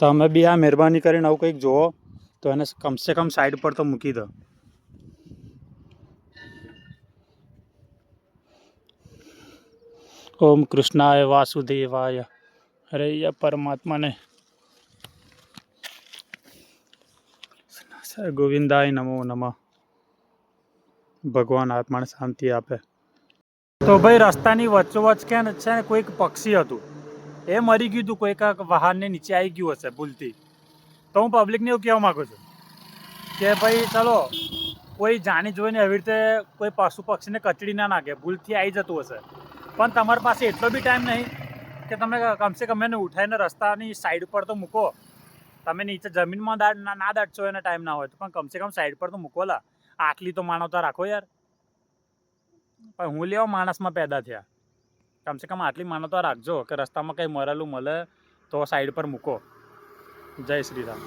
તમે બી આ મહેરબાની કરીને આવું કંઈક જુઓ તો એને કમસે કમ સાઈડ પર તો મૂકી દો. ઓમ કૃષ્ણાય વાસુદેવાય હરે પરમાત્માને ગોવિંદાય નમો નમઃ. ભગવાન આત્માને શાંતિ આપે. તો ભાઈ રસ્તાની વચ્ચોવચ્ચ કે છે ને કોઈક પક્ષી હતું, એ મરી ગયું હતું, કોઈક વાહનને નીચે આવી ગયું હશે ભૂલથી. તો હું પબ્લિકને એવું કહેવા માગું છું કે ભાઈ ચલો, કોઈ જાણી જોઈને એવી રીતે કોઈ પશુ પક્ષીને કચડી ના નાખે, ભૂલથી આવી જતું હશે, પણ તમારી પાસે એટલો બી ટાઈમ નહીં કે તમે કમસે કમ એને ઉઠાઈને રસ્તાની સાઈડ પર તો મૂકો. તમે નીચે જમીનમાં ના દાટશો એને ટાઈમ ના હોય તો, પણ કમસે કમ સાઈડ પર તો મૂકો લા. આટલી તો માનવતા રાખો યાર. પણ હું લેવા માણસમાં પેદા થયા, કમસે કમ આટલી માનવતા રાખજો કે રસ્તામાં કંઈ મરેલું મળે તો સાઈડ પર મૂકો. જય શ્રી રામ.